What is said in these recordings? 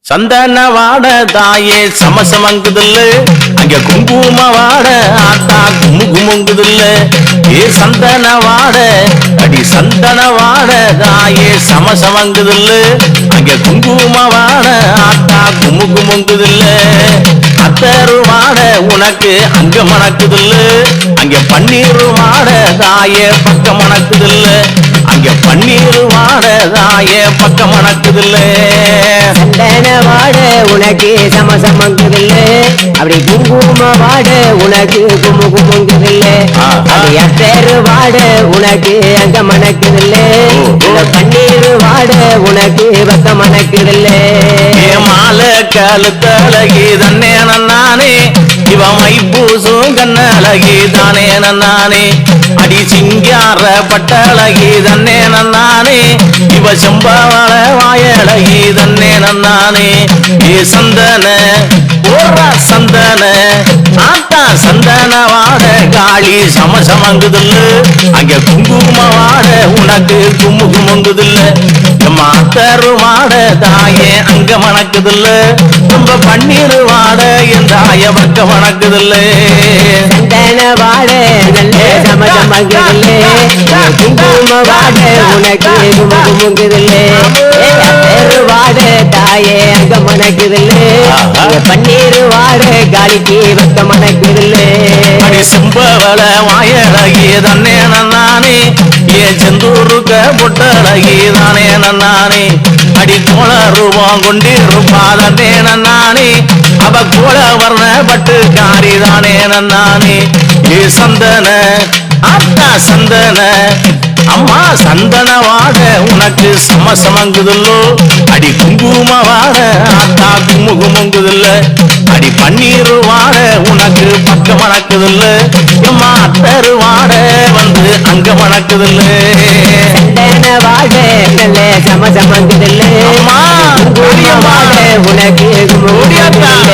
சந்தன வாட தாயே சமசமங்குதில்ல அங்க குங்கும வாட ஆத்தா குமுகுமுங்குதில்ல ஏ சந்தன வாட அடி சந்தன வாட தாயே சமசமங்குதில்ல அங்க குங்கும வாட ஆத்தா குமுகுமுங்குதில்ல அத்தரு வாட உனக்கு அங்க மணக்குதில்ல அங்க பன்னீர் வாட தாயே பக்கம் மணக்குதில்ல அங்க பன்னீர் வாட தாயே பக்கம் மணக்குதில்ல சந்தன வாட உனக்கு சமசமங்குதில்ல அப்படி குங்கும வாட உனக்கு குமுகுமுங்குதில்ல அது எத்தேரு வாட உனக்கு அங்க மணக்குதில்ல பன்னீர் வாட உனக்கு பக்க மணக்குதில்ல மாலை கழுத்தழகி தன்னே நானே இவ மைப்பூசும் கண்ணழகி தானே நானே அடி சிங்கார பட்டழகி தன்னே நானே இவ செம்பவள வாயழகி தன்னே நானே ஏ சந்தன ஓரா சந்தன ஆத்தா சந்தன வாட காளி சமசமங்குதில்ல அங்க குங்கும வாட உனக்கு குமுகுமுங்குதில்ல மாத்தரு வாட தாயே அங்க மணக்குதில்ல ரொம்ப பன்னீர் வாட என் தாய பக்க மணக்குதில்ல சந்தன வாட நல்ல சமசமங்குதில்ல குங்கும வாட உனக்கு குமுகுமுங்குதில்ல எத்தேரு வாட தாயே அங்க மணக்குதில்ல பன்னீர் வாட காளிக்கு பக்க மணக்குதில்ல அடி செம்பவள வாயழகி தன்னே நானே ஏ செந்தூருக்க பொட்டழகி தானே நானே அடி கோள ரூபம் கொண்டிருப்பா தன்னே நானே அவ கோள வர்ண பட்டு காரி தானே நானே ஏ சந்தன ஆத்தா சந்தன அம்மா சந்தன வாட உனக்கு சமசமங்குதில்லோ அடி குங்கும வாட ஆத்தா குமுகுமுங்குதில்ல அடி பன்னீர் வாட உனக்கு பக்க மணக்குதில்ல அம்மா அத்தரு வாட வந்து அங்க மணக்குதில்ல சந்தன வாட நல்ல சமசமங்குதில்ல அம்மா குங்கும வாட உனக்கு குமுகுமுங்குதில்ல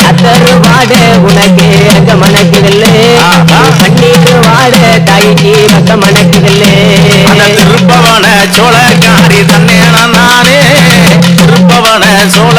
அத்தரு வாட உனக்கு அங்க மணக்குதில்ல பன்னீர் வாட தாய்க்கு பக்க மணக்குதில்ல அந்த திருப்பவன சோழக்காரி தன்னே நானே திருப்பவன சோழ